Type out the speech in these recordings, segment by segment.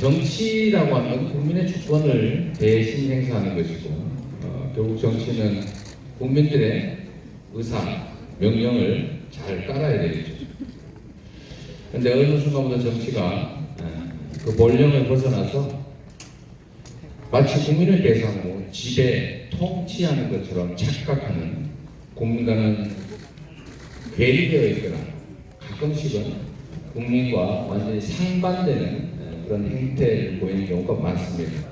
정치라고 하는 건 국민의 주권을 대신 행사하는 것이고, 결국 정치는 국민들의 의사, 명령을 잘 따라야 되겠죠. 그런데 어느 순간부터 정치가 그 본령을 벗어나서 마치 국민을 대상으로 지배, 통치하는 것처럼 착각하는, 국민과는 괴리되어 있거나 가끔씩은 국민과 완전히 상반되는 그런 행태를 보이는 경우가 많습니다.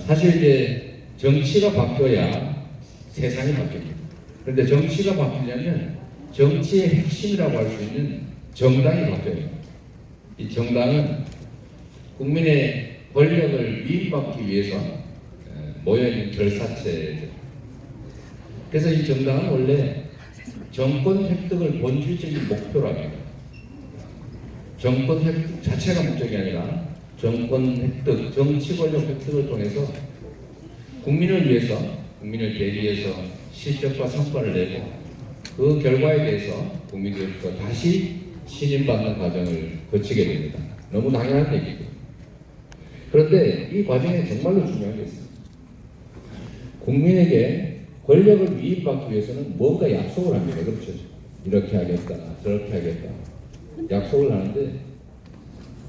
사실 이제 정치가 바뀌어야 세상이 바뀝니다. 그런데 정치가 바뀌려면 정치의 핵심이라고 할 수 있는 정당이 바뀌어야 합니다. 이 정당은 국민의 권력을 위임받기 위해서 모여있는 결사체죠. 그래서 이 정당은 원래 정권 획득을 본질적인 목표로 합니다. 정권 획득 자체가 목적이 아니라 정권 획득, 정치 권력 획득을 통해서 국민을 위해서, 국민을 대리해서 실적과 성과를 내고 그 결과에 대해서 국민들로부터 다시 신임받는 과정을 거치게 됩니다. 너무 당연한 얘기죠. 그런데 이 과정에 정말로 중요한 게 있습니다. 국민에게 권력을 위임받기 위해서는 뭔가 약속을 합니다. 그렇죠? 이렇게 하겠다, 저렇게 하겠다. 약속을 하는데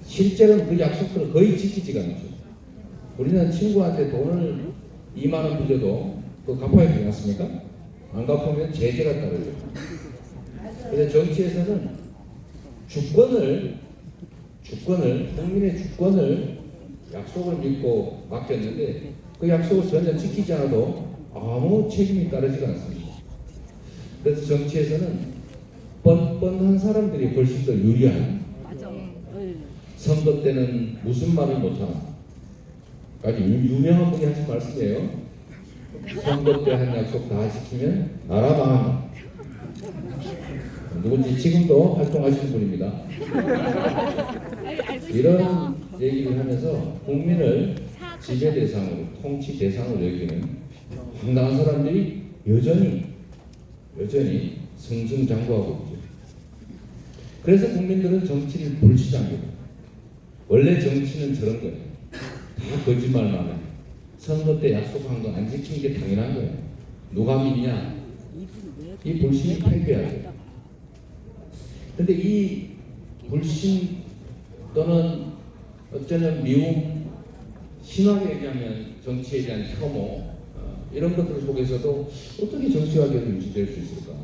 실제로는 그 약속들을 거의 지키지가 않죠. 우리는 친구한테 돈을 2만 원 빌려도 그거 갚아야 되지 않습니까? 안 갚으면 제재가 따르죠. 그런데 정치에서는 주권을 국민의 주권을 약속을 믿고 맡겼는데 그 약속을 전혀 지키지 않아도 아무 책임이 따르지가 않습니다. 그래서 정치에서는 뻔뻔한 사람들이 훨씬 더 유리한, 선거 때는 무슨 말을 못하나, 아주 유명한 분이 하신 말씀이에요. 선거 때 한 약속 다 지키면 나라 망한다. 누군지 지금도 활동하시는 분입니다. 이런 얘기를 하면서 국민을 지배 대상으로, 통치 대상으로 여기는 황당한 사람들이 여전히 승승장구하고 있죠. 그래서 국민들은 정치를 불신합니다. 원래 정치는 저런 거예요. 다 거짓말만 해요. 선거 때 약속한 거 안 지키는 게 당연한 거예요. 누가 믿냐? 이 불신이 패배하죠. 근데 이 불신 또는 어쩌면 미움, 심하게 얘기하면 정치에 대한 혐오, 이런 것들 속에서도 어떻게 정치가 계속 유지될 수 있을까?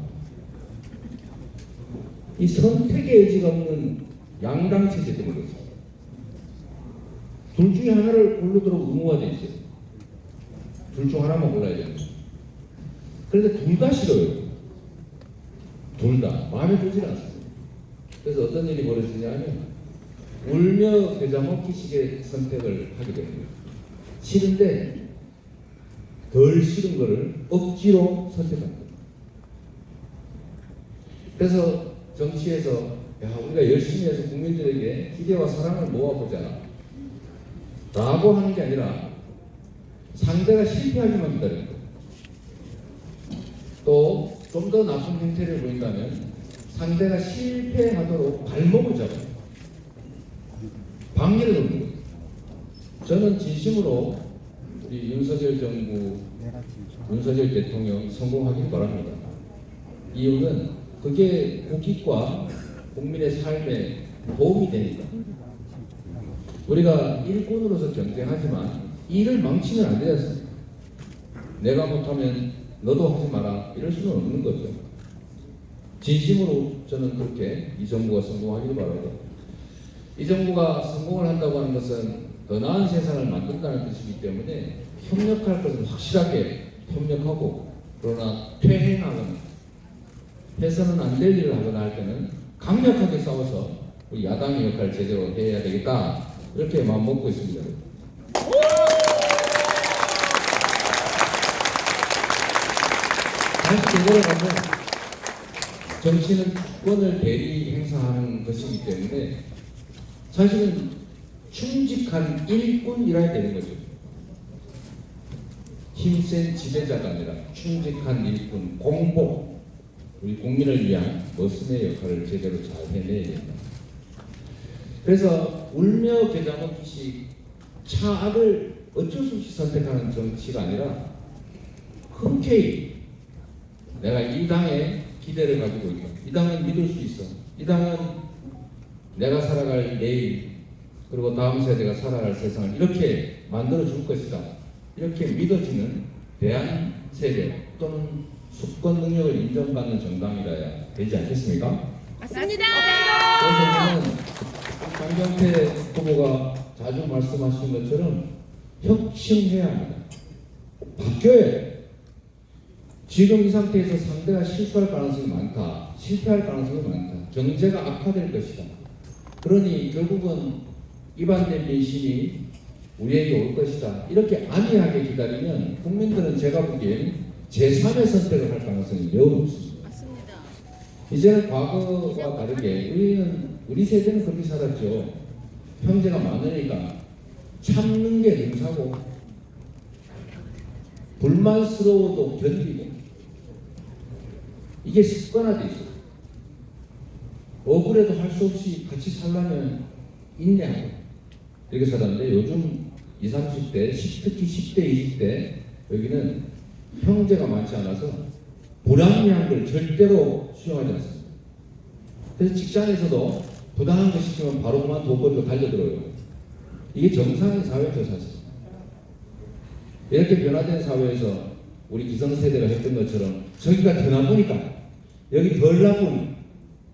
이 선택의 의지가 없는 양당 체제 때문에 그렇습니다. 둘 중에 하나를 고르도록 의무화되어 있어요. 둘 중 하나만 골라야 됩니다. 그런데 둘 다 싫어요. 둘 다 마음에 들지 않습니다. 그래서 어떤 일이 벌어지냐면 울며 겨자 먹기식의 선택을 하게 됩니다. 싫은데 덜 싫은 거를 억지로 선택합니다. 그래서 정치에서 우리가 열심히 해서 국민들에게 기대와 사랑을 모아보자 라고 하는 게 아니라 상대가 실패하기만 기다리는 거예요. 또 좀 더 나쁜 행태를 보인다면 상대가 실패하도록 발목을 잡아요. 방해를 놓는 거예요. 저는 진심으로 우리 윤석열 정부, 윤석열 대통령 성공하길 바랍니다. 이유는 그게 국익과 국민의 삶에 도움이 되니까. 우리가 일꾼으로서 경쟁하지만 일을 망치면 안 되지 않습니까? 내가 못하면 너도 하지 마라 이럴 수는 없는 거죠. 진심으로 저는 그렇게 이 정부가 성공하기를 바라고, 이 정부가 성공을 한다고 하는 것은 더 나은 세상을 만든다는 뜻이기 때문에 협력할 것은 확실하게 협력하고, 그러나 퇴행하거나 해서는 안 될 일을 하거나 할 때는 강력하게 싸워서 우리 야당의 역할을 제대로 해야 되겠다, 이렇게 마음 먹고 있습니다. 다시 되돌아가면 정치는 주권을 대리 행사하는 것이기 때문에 사실은 충직한 일꾼이라야 되는 거죠. 힘센 지배자가 아니라 충직한 일꾼, 공복, 우리 국민을 위한 머슴의 역할을 제대로 잘 해내야 됩니다. 그래서 울며 겨자 먹기식 차악을 어쩔 수 없이 선택하는 정치가 아니라 흔쾌히 내가 이 당에 기대를 가지고 있다. 이 당은 믿을 수 있어. 이 당은 내가 살아갈 내일 그리고 다음 세대가 살아갈 세상을 이렇게 만들어 줄 것이다. 이렇게 믿어지는 대한 세대 또는 수권 능력을 인정받는 정당이라야 되지 않겠습니까? 맞습니다. 그래서 저는 장경태 후보가 자주 말씀하신 것처럼 혁신해야 합니다. 바뀌어야 해요. 지금 이 상태에서 상대가 실수할 가능성이 많다. 실패할 가능성이 많다. 경제가 악화될 것이다. 그러니 결국은 이반된 민심이 우리에게 올 것이다. 이렇게 안이하게 기다리면 국민들은 제가 보기엔 제3의 선택을 할 가능성이 매우 높습니다. 맞습니다. 이제는 과거와 다르게 우리 세대는 그렇게 살았죠. 형제가 많으니까 참는 게 능사고 불만스러워도 견디고 이게 습관화돼 있어요. 억울해도 할 수 없이 같이 살려면 인내하고 이렇게 살았는데 요즘 20, 30대, 특히 10대, 20대 여기는 형제가 많지 않아서 불합리한 걸 절대로 수용하지 않습니다. 그래서 직장에서도 부당한 거 시키면 바로 그만둬버리고 달려들어요. 이게 정상의 사회죠 사실. 이렇게 변화된 사회에서 우리 기성세대가 했던 것처럼 저기가 더 나쁘니까 여기 덜 나쁜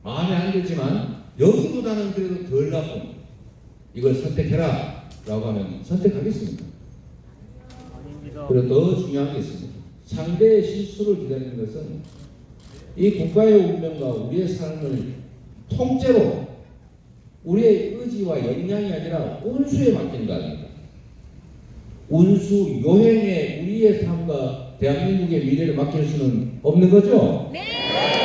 마음에 안 들지만 여기보다는 그래도 덜 나쁜 이걸 선택해라 라고 하면 선택하겠습니다. 그리고 더 중요한 게 있습니다. 상대의 실수를 기다리는 것은 이 국가의 운명과 우리의 삶을 통째로 우리의 의지와 역량이 아니라 운수에 맡기는 거 아닙니까? 운수, 요행에 우리의 삶과 대한민국의 미래를 맡길 수는 없는 거죠? 네.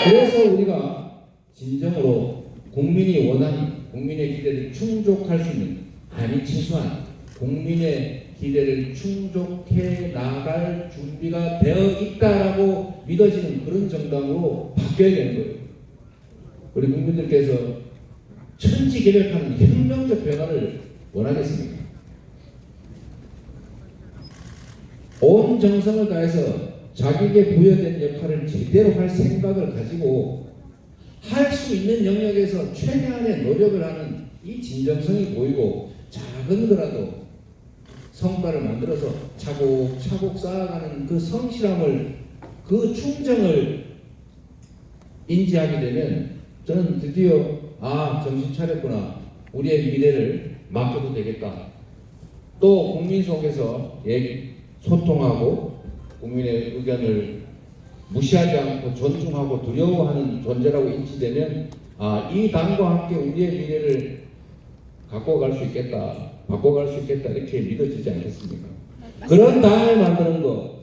그래서 우리가 진정으로 국민이 원하는 국민의 기대를 충족할 수 있는 아니 최소한 국민의 기대를 충족해 나갈 준비가 되어 있다라고 믿어지는 그런 정당으로 바뀌어야 되는 거예요. 우리 국민들께서 천지개벽하는 혁명적 변화를 원하겠습니까? 온 정성을 다해서 자기에게 부여된 역할을 제대로 할 생각을 가지고 할 수 있는 영역에서 최대한의 노력을 하는 이 진정성이 보이고 작은 거라도 성과를 만들어서 차곡차곡 쌓아가는 그 성실함을 그 충정을 인지하게 되면 저는 드디어 정신 차렸구나. 우리의 미래를 맡겨도 되겠다. 또 국민 속에서 소통하고 국민의 의견을 무시하지 않고 존중하고 두려워하는 존재라고 인지되면 이 당과 함께 우리의 미래를 갖고 갈 수 있겠다. 바꿔갈 수 있겠다. 이렇게 믿어지지 않겠습니까? 그런 당을 만드는 것.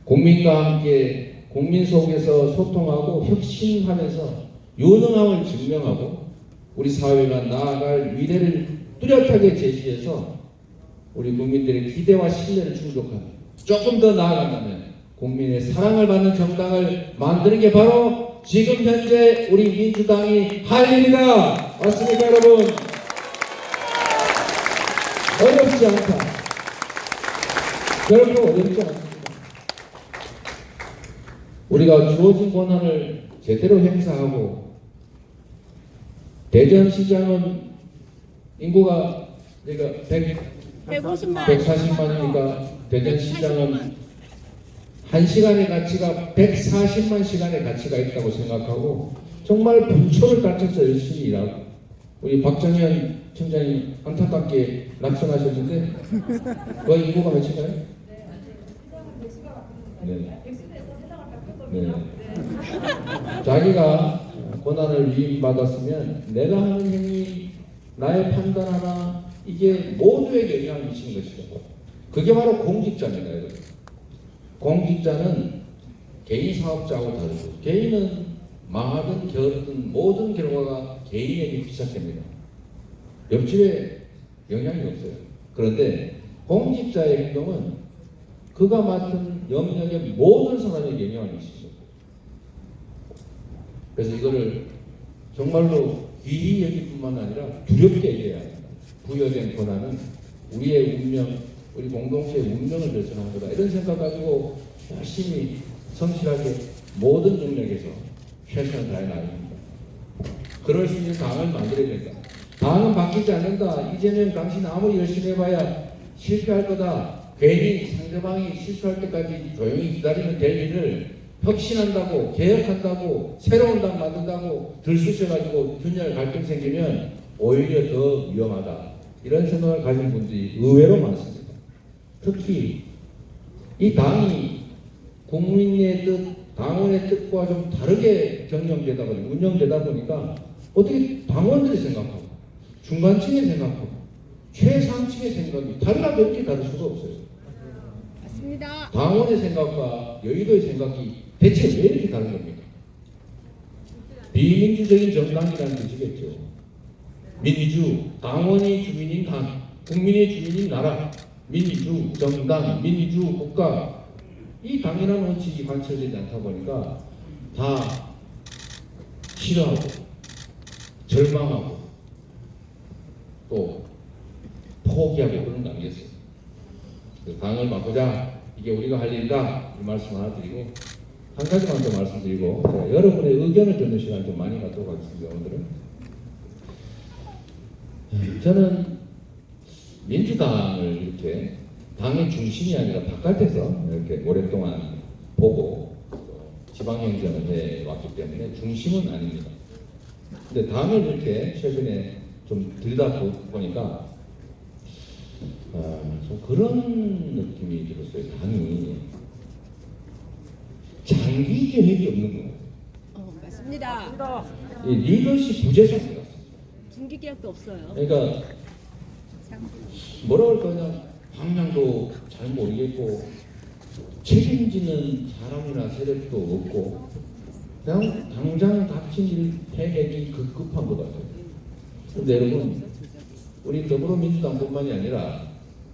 국민과 함께 국민 속에서 소통하고 혁신하면서 유능함을 증명하고 우리 사회가 나아갈 미래를 뚜렷하게 제시해서 우리 국민들의 기대와 신뢰를 충족하는 조금 더 나아간다면 국민의 사랑을 받는 정당을 만드는 게 바로 지금 현재 우리 민주당이 할 일이다. 맞습니까 여러분? 어렵지 않다. 결코 어렵지 않습니다. 우리가 주어진 권한을 제대로 행사하고 대전시장은 인구가 140만이니까 대전시장은 1시간의 가치가 140만 시간의 가치가 있다고 생각하고 정말 분초를 갖춰서 열심히 일하고 우리 박정현 청장님 안타깝게 낙선하셨는데 그 인구가 몇인가요? 네. 네. 자기가 권한을 위임받았으면 내가 하는 행위, 나의 판단 하나 이게 모두에게 영향을 미치는 것이죠. 그게 바로 공직자입니다. 여러분. 공직자는 개인 사업자하고 다르고 개인은 망하든 겨르든 모든 결과가 개인에게 시작됩니다. 옆집에 영향이 없어요. 그런데 공직자의 행동은 그가 맡은 영역의 모든 사람에게 영향을 미치죠. 그래서 이거를 정말로 귀히 여길 뿐만 아니라 두렵게 여겨야 합니다. 부여된 권한은 우리의 운명, 우리 공동체의 운명을 결정하는 거다. 이런 생각 가지고 열심히 성실하게 모든 영역에서 최선을 다해 나갑니다. 그럴 수 있는 당을 만들어야 된다. 당은 바뀌지 않는다. 이재명 당신 아무리 열심히 해봐야 실패할 거다. 괜히 상대방이 실수할 때까지 조용히 기다리면 될 일을 혁신한다고, 개혁한다고, 새로운 당 만든다고 들쑤셔가지고 균열 갈등 생기면 오히려 더 위험하다. 이런 생각을 가진 분들이 의외로 많습니다. 특히 이 당이 국민의 뜻, 당원의 뜻과 좀 다르게 경영되다 보니까, 운영되다 보니까 어떻게 당원들이 생각하고 중간층의 생각하고 최상층의 생각이 달라도 이렇게 다를 수가 없어요. 맞습니다. 당원의 생각과 여의도의 생각이 대체 왜 이렇게 다른 겁니까? 비민주적인 정당이라는 뜻이겠죠. 민주, 당원이 주민인 당, 국민의 주민인 나라, 민주, 정당, 민주, 국가, 이 당이라는 원칙이 관철되지 않다 보니까 다 싫어하고 절망하고 또 포기하고 그런 거 아니겠어요? 당을 바꾸자, 이게 우리가 할 일이다, 이 말씀 하나 드리고 한 가지만 더 말씀드리고 제가 여러분의 의견을 듣는 시간 좀 많이 갖도록 하겠습니다. 오늘은 저는 민주당을 이렇게 당의 중심이 아니라 바깥에서 이렇게 오랫동안 보고 지방행정을 해왔기 때문에 중심은 아닙니다. 근데 당을 이렇게 최근에 좀 들여다보니까 좀 그런 느낌이 들었어요. 당이 장기 계획이 없는 것 같아요. 맞습니다. 이 리더십 부재상 같습니다. 중기 계약도 없어요. 그러니까 뭐라 그럴까, 그냥 방향도 잘 모르겠고 책임지는 사람이나 세력도 없고 그냥 당장 닥친 일 해내기 급급한 것 같아요. 그런데 여러분, 우리 더불어민주당뿐만이 아니라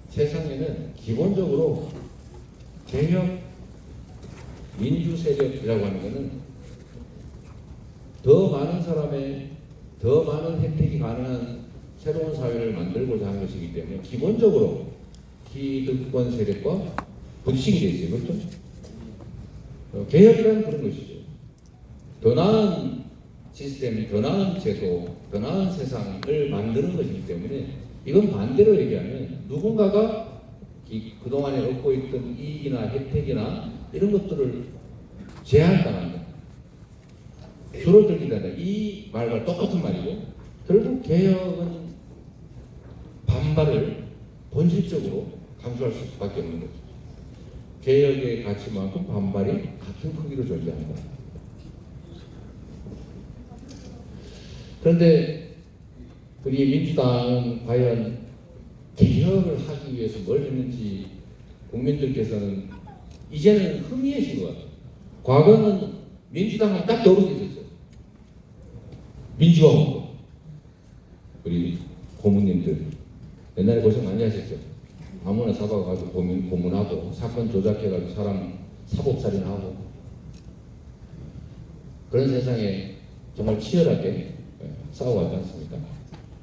세상에는 기본적으로 개혁 민주 세력이라고 하는 것은 더 많은 사람의 더 많은 혜택이 가능한 새로운 사회를 만들고자 하는 것이기 때문에 기본적으로 기득권 세력과 부딪히게 돼 있어요. 그렇죠? 개혁이라는 그런 것이죠. 더 나은 시스템, 더 나은 제도, 더 나은 세상을 만드는 것이기 때문에 이건 반대로 얘기하면 누군가가 그동안에 얻고 있던 이익이나 혜택이나 이런 것들을 제한당한다, 줄어들게 된다. 이 말과 똑같은 말이고 결국 개혁은 반발을 본질적으로 감수할 수밖에 없는 거죠. 개혁의 가치만큼 반발이 같은 크기로 존재한다. 그런데 우리 민주당은 과연 개혁을 하기 위해서 뭘 했는지 국민들께서는 이제는 흥미해진 것 같아요. 과거는 민주당은 딱 떠오르게 됐어요. 민주화 운동. 우리 고문님들 옛날에 고생 많이 하셨죠. 아무나 잡아가지고 고문하고 사건 조작해가지고 사람 사법살인하고 그런 세상에 정말 치열하게 싸워왔지 않습니까?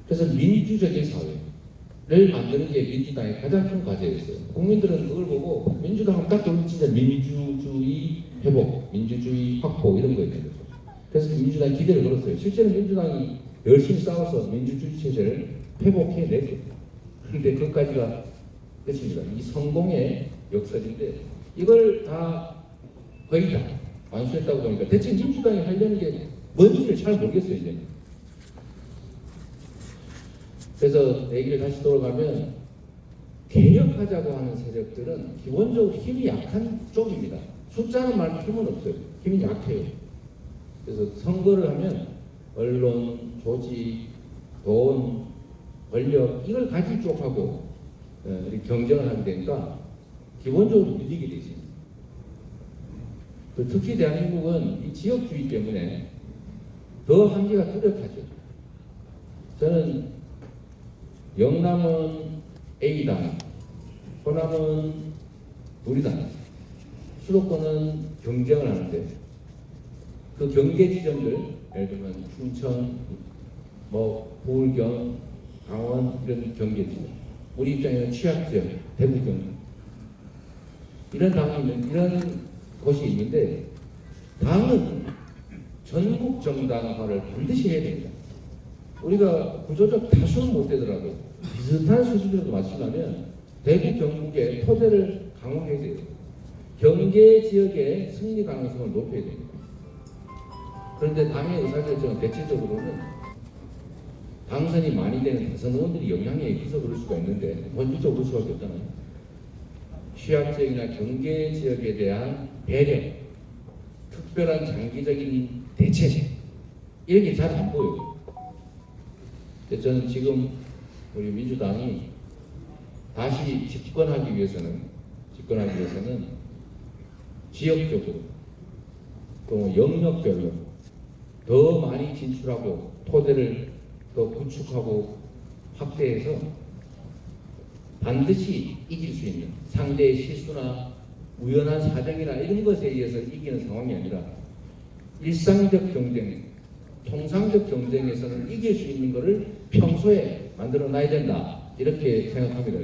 그래서 민주적인 사회를 만드는 게 민주당의 가장 큰 과제였어요. 국민들은 그걸 보고 민주당은 딱 떠오르는 진짜 민주주의 회복, 민주주의 확보 이런 거였던 거죠. 그래서 민주당이 기대를 걸었어요. 실제로 민주당이 열심히 싸워서 민주주의 체제를 회복해냈거든요. 그런데 그것까지가 끝입니다. 이 성공의 역설인데 이걸 다 거의 다 완수했다고 보니까 대체 민주당이 하려는 게 뭔지를 잘 모르겠어요 이제. 그래서 얘기를 다시 돌아가면 개혁하자고 하는 세력들은 기본적으로 힘이 약한 쪽입니다. 숫자는 말고 힘은 없어요. 힘이 약해요. 그래서 선거를 하면 언론, 조직, 돈, 권력 이걸 가진 쪽하고 경쟁을 하게 되니까 기본적으로 밀리게 되죠. 특히 대한민국은 이 지역주의 때문에 더 한계가 뚜렷하죠. 저는 영남은 A당, 호남은 우리당, 수도권은 경쟁을 하는데 그 경계 지점들, 예를 들면 춘천, 뭐 부울경, 강원 이런 경계지역, 우리 입장에는 취약지역, 대구 경북 이런 당이 있는 이런 곳이 있는데 당은 전국 정당화를 반드시 해야 됩니다. 우리가 구조적 다수는 못 되더라도 비슷한 수준으로 맞추려면 대구 경북의 토대를 강화해야 돼요. 경계 지역의 승리 가능성을 높여야 됩니다. 그런데 당의 의사결정은 대체적으로는 당선이 많이 되는 대선 의원들이 영향에 있어서 그럴 수가 있는데 본질적으로 그럴 수밖에 없잖아요. 취약지역이나 경계 지역에 대한 배려, 특별한 장기적인 대책 이런 게 잘 안 보여요. 저는 지금 우리 민주당이 다시 집권하기 위해서는 지역적으로 또 영역별로 더 많이 진출하고 토대를 더 구축하고 확대해서 반드시 이길 수 있는 상대의 실수나 우연한 사정이나 이런 것에 의해서 이기는 상황이 아니라 일상적 경쟁, 통상적 경쟁에서는 이길 수 있는 것을 평소에 만들어 놔야 된다 이렇게 생각합니다.